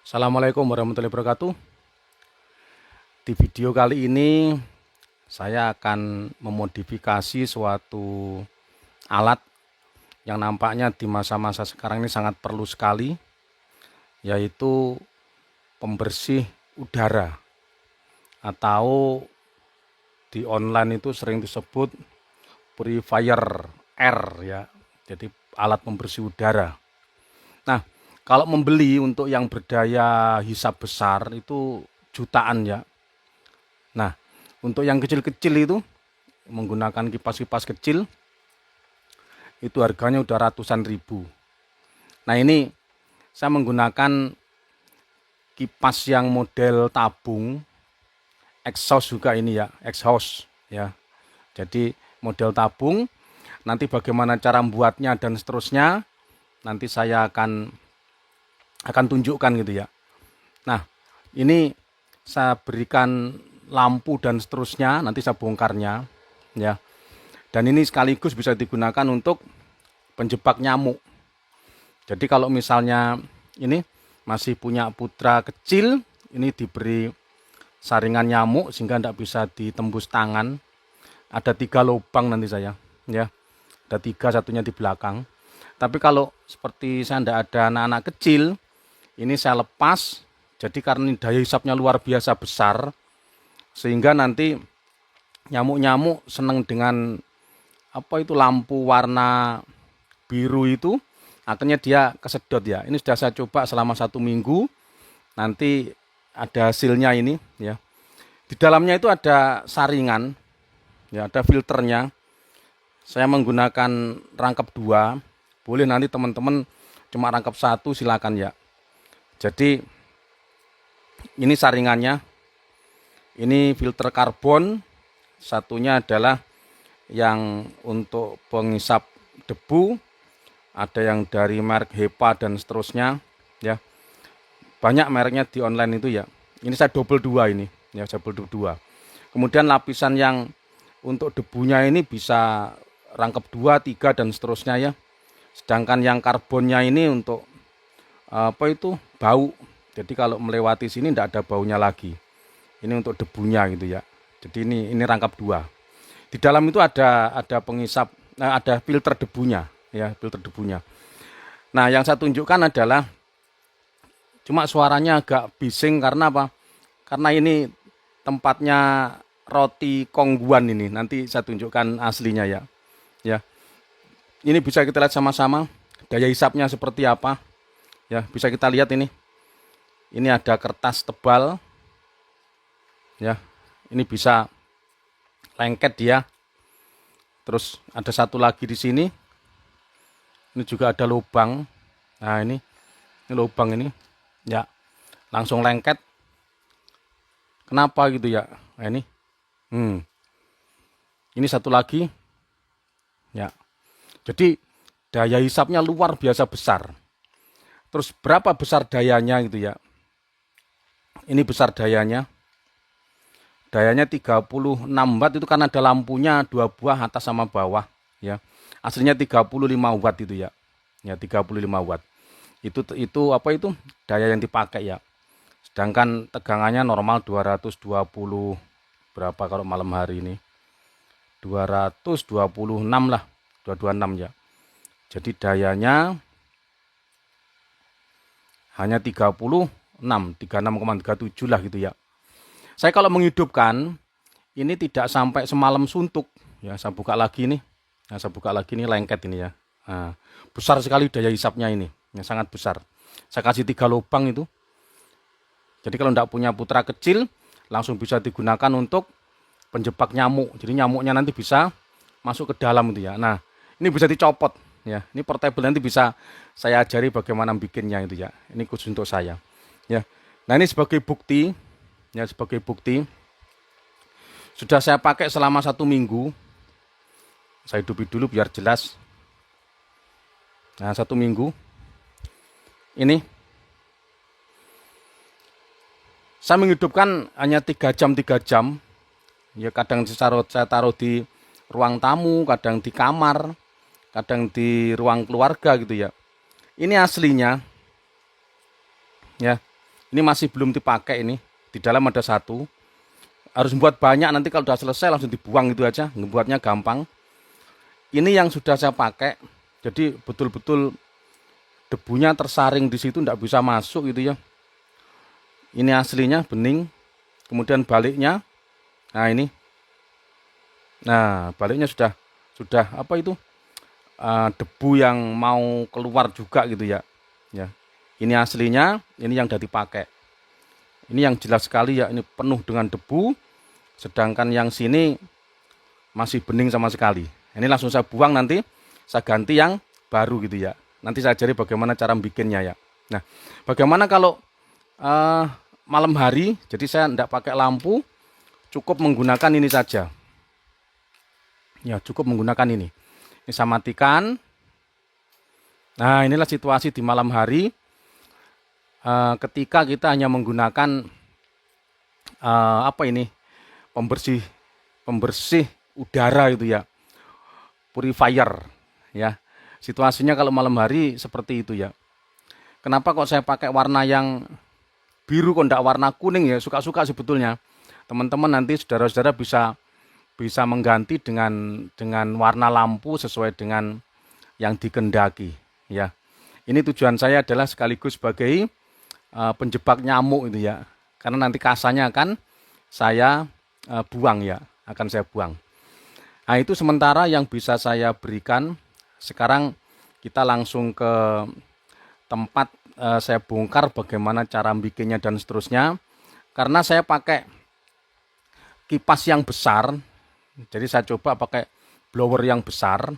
Assalamualaikum warahmatullahi wabarakatuh. Di video kali ini saya akan memodifikasi suatu alat yang nampaknya di masa-masa sekarang ini sangat perlu sekali, yaitu pembersih udara atau di online itu sering disebut purifier air ya. Jadi alat pembersih udara. Nah, kalau membeli untuk yang berdaya hisap besar itu jutaan ya. Nah, untuk yang kecil-kecil itu menggunakan kipas-kipas kecil itu harganya udah ratusan ribu. Nah, ini saya menggunakan kipas yang model tabung, exhaust juga ini ya, exhaust ya. Jadi model tabung, nanti bagaimana cara membuatnya dan seterusnya nanti saya akan tunjukkan gitu ya. Nah, ini saya berikan lampu dan seterusnya, nanti saya bongkarnya ya. Dan ini sekaligus bisa digunakan untuk penjebak nyamuk. Jadi kalau misalnya ini masih punya putra kecil, ini diberi saringan nyamuk sehingga tidak bisa ditembus tangan. Ada 3 lubang nanti saya ya. Ada 3, satunya di belakang. Tapi kalau seperti saya tidak ada anak-anak kecil, ini saya lepas. Jadi karena daya hisapnya luar biasa besar, sehingga nanti nyamuk-nyamuk senang dengan lampu warna biru itu, akhirnya dia kesedot ya. Ini sudah saya coba selama 1 minggu. Nanti ada hasilnya ini ya. Di dalamnya itu ada saringan, ya ada filternya. Saya menggunakan rangkap 2. Boleh nanti teman-teman cuma rangkap 1 silakan ya. Jadi ini saringannya. Ini filter karbon. Satunya adalah yang untuk penghisap debu. Ada yang dari merek HEPA dan seterusnya ya. Banyak mereknya di online itu ya. Ini saya double 2 ini ya, saya double 2. Kemudian lapisan yang untuk debunya ini bisa rangkap 2, 3 dan seterusnya ya. Sedangkan yang karbonnya ini untuk bau. Jadi kalau melewati sini tidak ada baunya lagi. Ini untuk debunya gitu ya. Jadi ini rangkap 2. Di dalam itu ada penghisap, ada filter debunya ya, filter debunya. Nah, yang saya tunjukkan adalah cuma suaranya agak bising karena apa? Karena ini tempatnya roti kongguan ini. Nanti saya tunjukkan aslinya ya. Ya. Ini bisa kita lihat sama-sama daya hisapnya seperti apa. Ya, bisa kita lihat ini. Ini ada kertas tebal. Ya. Ini bisa lengket dia. Terus ada satu lagi di sini. Ini juga ada lubang. Nah, ini lubang ini. Ya. Langsung lengket. Kenapa gitu ya? Nah, ini. Ini satu lagi. Ya. Jadi daya hisapnya luar biasa besar. Terus berapa besar dayanya gitu ya. Ini besar dayanya. Dayanya 36 watt itu karena ada lampunya 2 buah atas sama bawah ya. Aslinya 35 watt itu ya. Ya 35 watt. Itu daya yang dipakai ya. Sedangkan tegangannya normal 220 berapa kalau malam hari ini. 226 lah. 226 ya. Jadi dayanya hanya 36,37 lah gitu ya. Saya kalau menghidupkan ini tidak sampai semalam suntuk ya. Saya buka lagi nih. Nah, saya buka lagi nih lengket ini ya. Nah, besar sekali daya hisapnya ini, yang sangat besar. Saya kasih 3 lubang itu. Jadi kalau tidak punya putra kecil langsung bisa digunakan untuk penjebak nyamuk. Jadi nyamuknya nanti bisa masuk ke dalam itu ya. Nah, ini bisa dicopot ya. Ini portable, nanti bisa saya ajari bagaimana bikinnya itu ya. Ini khusus untuk saya. Ya. Nah, ini sebagai bukti ya, sebagai bukti sudah saya pakai selama 1 minggu. Saya hidupi dulu biar jelas. Nah, 1 minggu. Ini saya menghidupkan hanya 3 jam. Ya, kadang saya taruh di ruang tamu, kadang di kamar, kadang di ruang keluarga gitu ya. Ini aslinya ya. Ini masih belum dipakai ini. Di dalam ada satu. Harus buat banyak, nanti kalau udah selesai langsung dibuang gitu aja. Ngebuatnya gampang. Ini yang sudah saya pakai. Jadi betul-betul debunya tersaring di situ, nggak bisa masuk gitu ya. Ini aslinya bening. Kemudian baliknya. Nah ini. Nah baliknya sudah apa itu? Debu yang mau keluar juga gitu ya. Ya. Ini aslinya, ini yang udah dipakai. Ini yang jelas sekali ya, ini penuh dengan debu. Sedangkan yang sini masih bening sama sekali. Ini langsung saya buang, nanti saya ganti yang baru gitu ya. Nanti saya ajari bagaimana cara bikinnya ya. Nah, bagaimana kalau malam hari, jadi saya tidak pakai lampu, cukup menggunakan ini saja. Ya, cukup menggunakan ini. Ini saya matikan. Nah, inilah situasi di malam hari. Ketika kita hanya menggunakan apa ini, pembersih udara itu ya, purifier ya. Situasinya kalau malam hari seperti itu ya. Kenapa kok saya pakai warna yang biru kok enggak warna kuning ya? Suka-suka sebetulnya. Teman-teman nanti saudara-saudara bisa mengganti dengan warna lampu sesuai dengan yang dikehendaki ya. Ini tujuan saya adalah sekaligus sebagai penjebak nyamuk itu ya. Karena nanti kasanya akan saya buang ya, akan saya buang. Nah, itu sementara yang bisa saya berikan. Sekarang kita langsung ke tempat saya bongkar bagaimana cara bikinnya dan seterusnya. Karena saya pakai kipas yang besar, jadi saya coba pakai blower yang besar.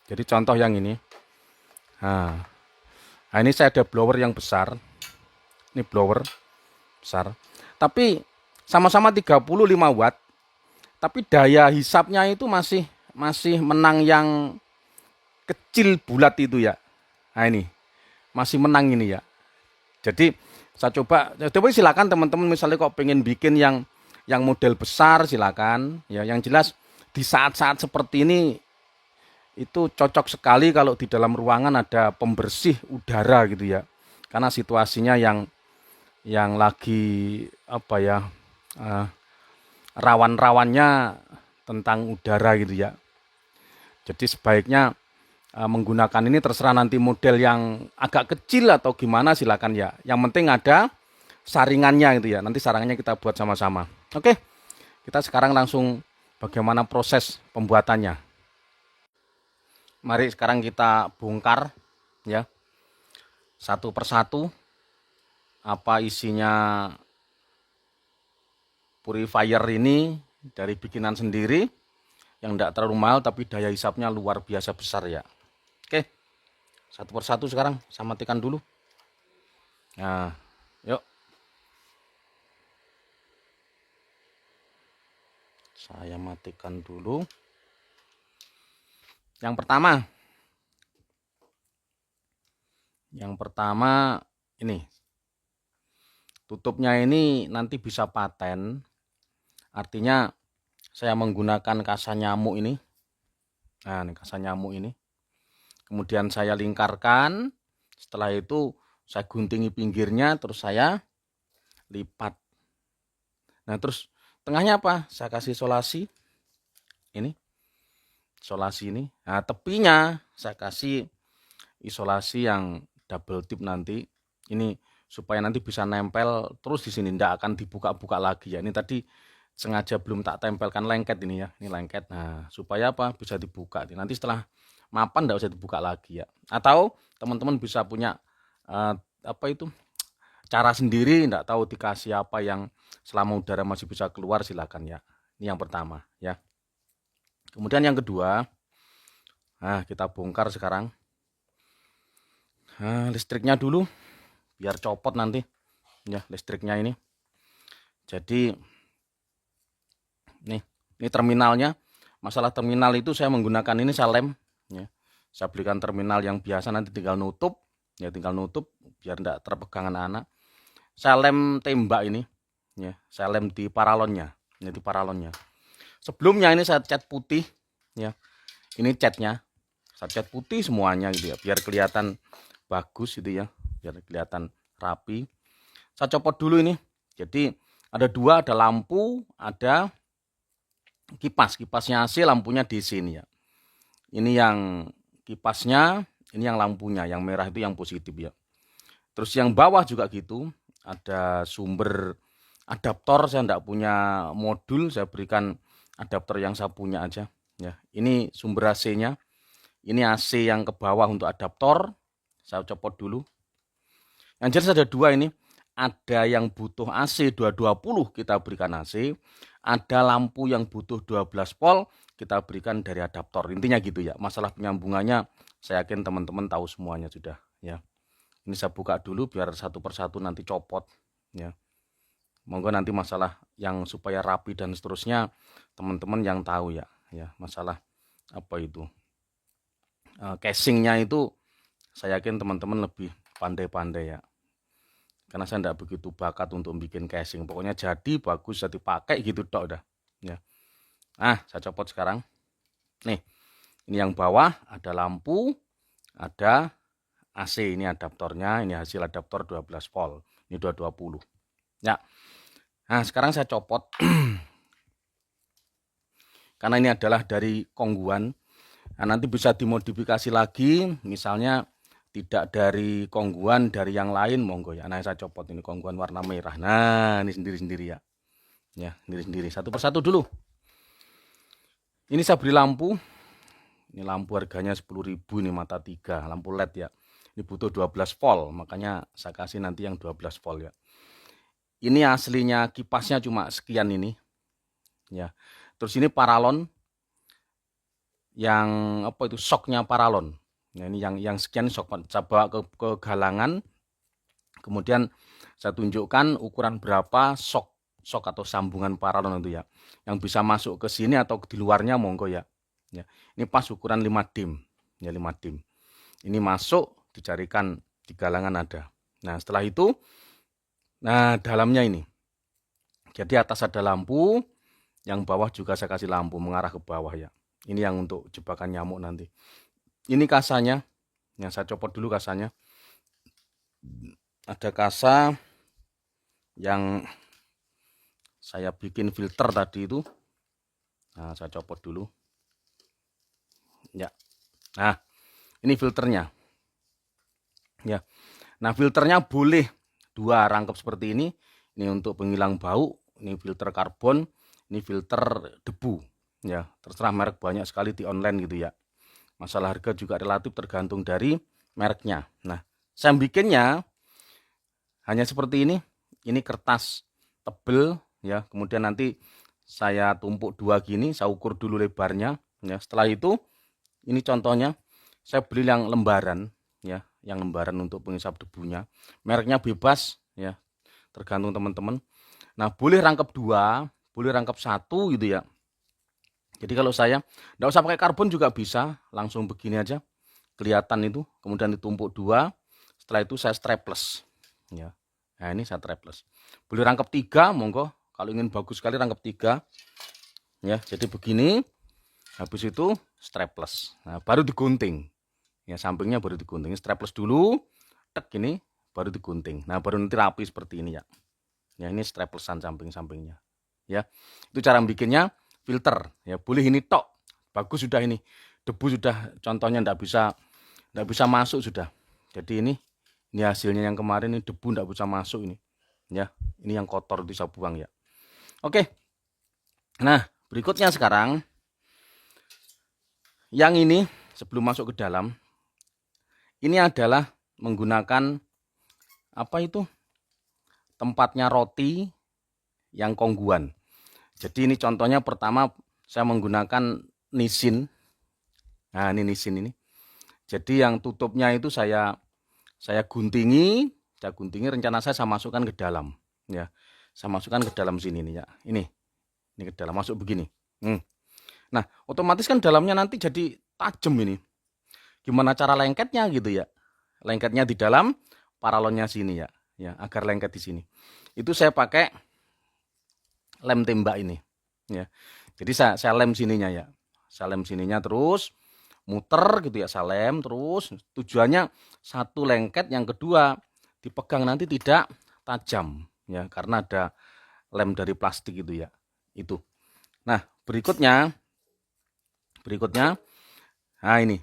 Jadi contoh yang ini. Nah ini saya ada blower yang besar. Ini blower besar. Tapi sama-sama 35 watt. Tapi daya hisapnya itu masih menang yang kecil bulat itu ya. Nah ini masih menang ini ya. Jadi saya coba silakan teman-teman, misalnya kok pengen bikin yang model besar silakan ya. Yang jelas di saat-saat seperti ini itu cocok sekali kalau di dalam ruangan ada pembersih udara gitu ya. Karena situasinya yang lagi apa ya, rawan-rawannya tentang udara gitu ya. Jadi sebaiknya menggunakan ini, terserah nanti model yang agak kecil atau gimana silakan ya. Yang penting ada saringannya gitu ya. Nanti saringannya kita buat sama-sama. Oke, kita sekarang langsung bagaimana proses pembuatannya. Mari sekarang kita bongkar ya, satu persatu apa isinya purifier ini dari bikinan sendiri yang tidak terlalu mahal tapi daya hisapnya luar biasa besar ya. Oke, satu persatu sekarang saya matikan dulu. Nah, yuk. Saya matikan dulu. Yang pertama ini. Tutupnya ini nanti bisa paten. Artinya saya menggunakan kasa nyamuk ini. Nah, ini kasa nyamuk ini. Kemudian saya lingkarkan. Setelah itu saya guntingi pinggirnya, terus saya lipat. Nah, terus tengahnya apa? Saya kasih isolasi. Ini. Isolasi ini. Nah, tepinya saya kasih isolasi yang double tip nanti. Ini supaya nanti bisa nempel terus di sini, tidak akan dibuka-buka lagi ya. Ini tadi sengaja belum tak tempelkan lengket ini ya. Ini lengket. Nah, supaya apa? Bisa dibuka. Nanti setelah mapan tidak usah dibuka lagi ya. Atau teman-teman bisa punya apa itu? Cara sendiri, tidak tahu dikasih apa yang selama udara masih bisa keluar, silakan ya. Ini yang pertama ya. Kemudian yang kedua, nah kita bongkar sekarang. Nah, listriknya dulu, biar copot nanti ya listriknya ini. Jadi ini terminalnya. Masalah terminal itu saya menggunakan ini, saya lem ya. Saya belikan terminal yang biasa, nanti tinggal nutup ya, biar tidak terpegang anak-anak. Saya lem tembak ini ya, saya lem di paralonnya. Ini di paralonnya. Sebelumnya ini saya cat putih ya. Ini catnya saya cat putih semuanya gitu ya, biar kelihatan bagus gitu ya, biar kelihatan rapi. Saya copot dulu ini. Jadi ada dua, ada lampu, ada kipas. Kipasnya AC, lampunya DC ini ya. Ini yang kipasnya, ini yang lampunya. Yang merah itu yang positif ya. Terus yang bawah juga gitu. Ada sumber adaptor, saya tidak punya modul, saya berikan adaptor yang saya punya aja. Ya, ini sumber AC-nya. Ini AC yang ke bawah untuk adaptor. Saya copot dulu. Yang jelas ada dua ini. Ada yang butuh AC 220, kita berikan AC. Ada lampu yang butuh 12 volt, kita berikan dari adaptor. Intinya gitu ya. Masalah penyambungannya saya yakin teman-teman tahu semuanya sudah ya. Ini saya buka dulu biar satu persatu nanti copot ya. Monggo nanti masalah yang supaya rapi dan seterusnya teman-teman yang tahu ya. Ya, masalah apa itu? Casingnya itu saya yakin teman-teman lebih pandai-pandai ya. Karena saya tidak begitu bakat untuk bikin casing. Pokoknya jadi bagus, jadi pakai gitu tok udah. Ya. Nah, saya copot sekarang. Nih, ini yang bawah ada lampu, ada AC. Ini adaptornya, ini hasil adaptor 12 volt. Ini 220. Ya. Nah, sekarang saya copot. Karena ini adalah dari kongguan. Nah, nanti bisa dimodifikasi lagi, misalnya tidak dari kongguan, dari yang lain, monggo ya. Nah, saya copot ini kongguan warna merah. Nah, ini sendiri-sendiri ya. Ya, sendiri-sendiri. Satu persatu dulu. Ini saya beri lampu. Ini lampu harganya 10.000 ini mata 3, lampu LED ya. Ini butuh 12 volt, makanya saya kasih nanti yang 12 volt ya. Ini aslinya kipasnya cuma sekian ini. Ya. Terus ini paralon. Yang apa itu shocknya paralon. Nah, ini yang sekian shock, saya bawa ke galangan, kemudian saya tunjukkan ukuran berapa shock atau sambungan paralon itu ya, yang bisa masuk ke sini atau di luarnya monggo ya. Ya, ini pas ukuran 5 dim, ya 5 dim. Ini masuk, dicarikan di galangan ada. Nah setelah itu, nah dalamnya ini, jadi atas ada lampu, yang bawah juga saya kasih lampu mengarah ke bawah ya. Ini yang untuk jebakan nyamuk nanti. Ini kasanya, yang saya copot dulu kasanya. Ada kasa yang saya bikin filter tadi itu. Nah, saya copot dulu. Ya. Nah, ini filternya. Ya. Nah, filternya boleh dua rangkap seperti ini. Ini untuk penghilang bau, ini filter karbon, ini filter debu. Ya, terserah merek banyak sekali di online gitu ya. Masalah harga juga relatif tergantung dari mereknya. Nah, saya bikinnya hanya seperti ini. Ini kertas tebel ya. Kemudian nanti saya tumpuk dua gini, saya ukur dulu lebarnya ya. Setelah itu ini contohnya saya beli yang lembaran ya, yang lembaran untuk penghisap debunya. Mereknya bebas ya, tergantung teman-teman. Nah, boleh rangkap dua, boleh rangkap satu gitu ya. Jadi kalau saya tidak usah pakai karbon juga bisa, langsung begini aja kelihatan itu, kemudian ditumpuk dua, setelah itu saya strapless ya. Nah ini saya strapless, boleh rangkap tiga monggo, kalau ingin bagus sekali rangkap tiga ya. Jadi begini, habis itu strapless, nah baru digunting ya, sampingnya baru digunting, strapless dulu, tek gini baru digunting, nah baru nanti rapi seperti ini ya. Ya ini straplessan samping-sampingnya ya. Itu cara bikinnya. Filter ya, boleh ini tok, bagus sudah. Ini debu sudah contohnya tidak bisa masuk sudah. Jadi ini hasilnya yang kemarin, ini debu tidak bisa masuk ini ya. Ini yang kotor itu saya buang ya. Oke, nah berikutnya sekarang yang ini sebelum masuk ke dalam, ini adalah menggunakan apa itu, tempatnya roti yang kongguan. Jadi ini contohnya pertama saya menggunakan nisin. Nah ini nisin ini. Jadi yang tutupnya itu saya guntingi, rencana saya masukkan ke dalam. Ya, saya masukkan ke dalam sini nih ya. Ini ke dalam, masuk begini. Nah otomatis kan dalamnya nanti jadi tajam ini. Gimana cara lengketnya gitu ya? Lengketnya di dalam, paralonnya sini ya. Ya agar lengket di sini. Itu saya pakai lem tembak ini ya. Jadi saya lem sininya ya. Saya lem sininya terus muter gitu ya, saya lem terus. Tujuannya satu lengket, yang kedua dipegang nanti tidak tajam ya, karena ada lem dari plastik itu ya. Itu. Nah, berikutnya nah ini.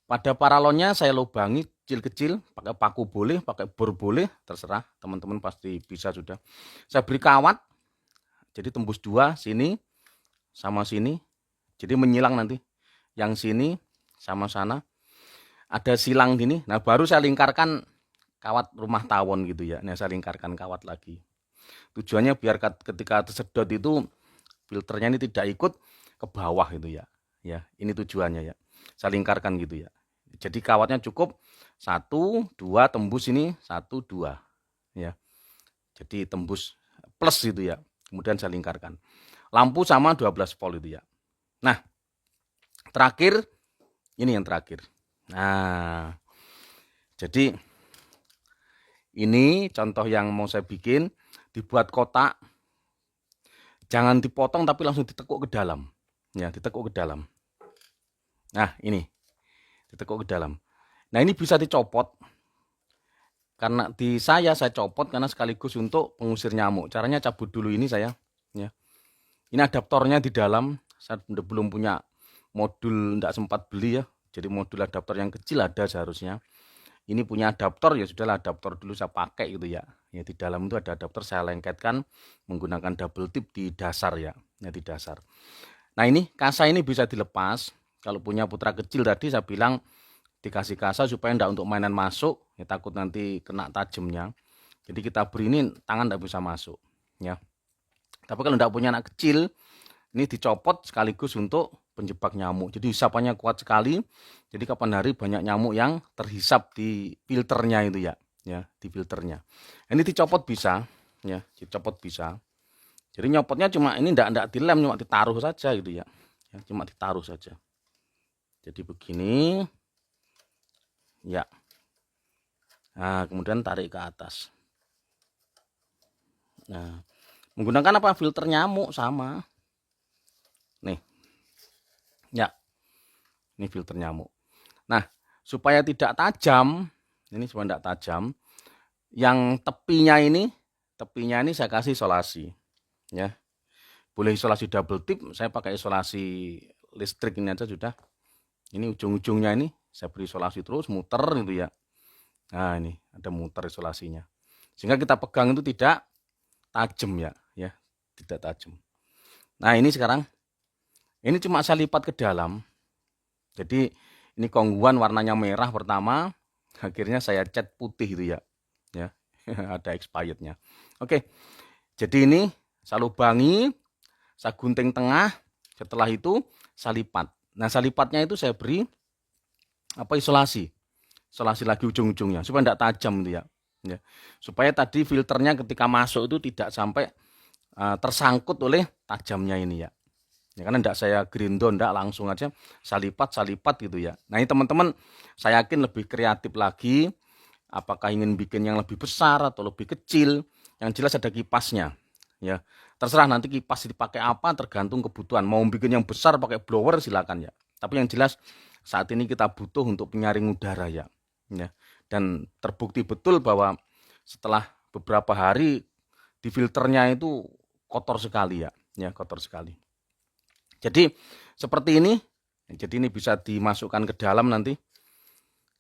Pada paralonnya saya lubangi kecil-kecil, pakai paku boleh, pakai bor boleh, terserah teman-teman pasti bisa sudah. Saya beri kawat, jadi tembus 2 sini sama sini, jadi menyilang nanti. Yang sini sama sana, ada silang gini. Nah baru saya lingkarkan kawat rumah tawon gitu ya. Nah saya lingkarkan kawat lagi. Tujuannya biar ketika tersedot itu filternya ini tidak ikut ke bawah gitu ya. Ya, ini tujuannya ya. Saya lingkarkan gitu ya. Jadi kawatnya cukup 1, 2 tembus ini 1, 2 ya. Jadi tembus plus gitu ya. Kemudian saya lingkarkan. Lampu sama 12 volt itu ya. Nah, terakhir ini yang terakhir. Nah, jadi ini contoh yang mau saya bikin, dibuat kotak. Jangan dipotong tapi langsung ditekuk ke dalam. Ya, ditekuk ke dalam. Nah, ini. Ditekuk ke dalam. Nah, ini bisa dicopot. Karena di saya copot karena sekaligus untuk pengusir nyamuk. Caranya cabut dulu ini saya, ya. Ini adaptornya di dalam. Saya belum punya modul, enggak sempat beli ya. Jadi modul adaptor yang kecil ada seharusnya. Ini punya adaptor ya sudahlah, adaptor dulu saya pakai gitu ya. Ya di dalam itu ada adaptor, saya lengketkan menggunakan double tip di dasar ya, di dasar. Nah ini kasa ini bisa dilepas. Kalau punya putra kecil tadi saya bilang dikasih kasa supaya enggak untuk mainan masuk, ya takut nanti kena tajamnya. Jadi kita beri ini tangan enggak bisa masuk ya. Tapi kalau enggak punya anak kecil, ini dicopot sekaligus untuk penjebak nyamuk. Jadi hisapannya kuat sekali. Jadi kapan hari banyak nyamuk yang terhisap di filternya itu ya, di filternya. Ini dicopot bisa, ya, dicopot bisa. Jadi nyopotnya cuma ini enggak dilem, cuma ditaruh saja gitu ya. Cuma ditaruh saja. Jadi begini. Ya. Nah, kemudian tarik ke atas. Nah, menggunakan apa? Filter nyamuk sama. Nih. Ya. Ini filter nyamuk. Nah, supaya tidak tajam, ini supaya tidak tajam, yang tepinya ini saya kasih isolasi. Ya. Boleh isolasi double tip, saya pakai isolasi listrik ini aja sudah. Ini ujung-ujungnya ini saya beri isolasi terus, muter gitu ya. Nah, ini ada muter isolasinya. Sehingga kita pegang itu tidak tajam ya, tidak tajam. Nah, ini sekarang ini cuma saya lipat ke dalam. Jadi ini kongguan warnanya merah pertama, akhirnya saya cat putih itu ya. Ada expirednya. Oke. Jadi ini saya lubangi, saya gunting tengah, setelah itu saya lipat. Nah, saya lipatnya itu saya beri isolasi. Isolasi lagi ujung-ujungnya supaya tidak tajam itu ya. Supaya tadi filternya ketika masuk itu tidak sampai tersangkut oleh tajamnya ini ya. Karena tidak saya grindo, tidak langsung aja saya lipat gitu ya. Nah ini teman-teman, saya yakin lebih kreatif lagi. Apakah ingin bikin yang lebih besar atau lebih kecil? Yang jelas ada kipasnya. Ya, terserah nanti kipas dipakai apa tergantung kebutuhan. Mau bikin yang besar pakai blower silakan ya. Tapi yang jelas saat ini kita butuh untuk penyaring udara ya. Dan terbukti betul bahwa setelah beberapa hari di filternya itu kotor sekali ya, kotor sekali. Jadi seperti ini. Jadi ini bisa dimasukkan ke dalam nanti.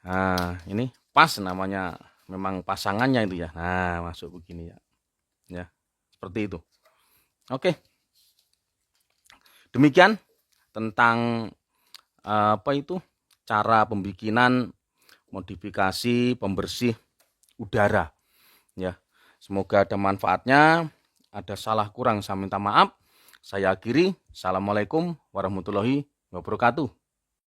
Nah, ini pas namanya memang pasangannya itu ya. Nah, masuk begini ya. Ya, seperti itu. Oke. Demikian tentang cara pembikinan modifikasi pembersih udara. Ya. Semoga ada manfaatnya. Ada salah kurang saya minta maaf. Saya akhiri. Assalamualaikum warahmatullahi wabarakatuh.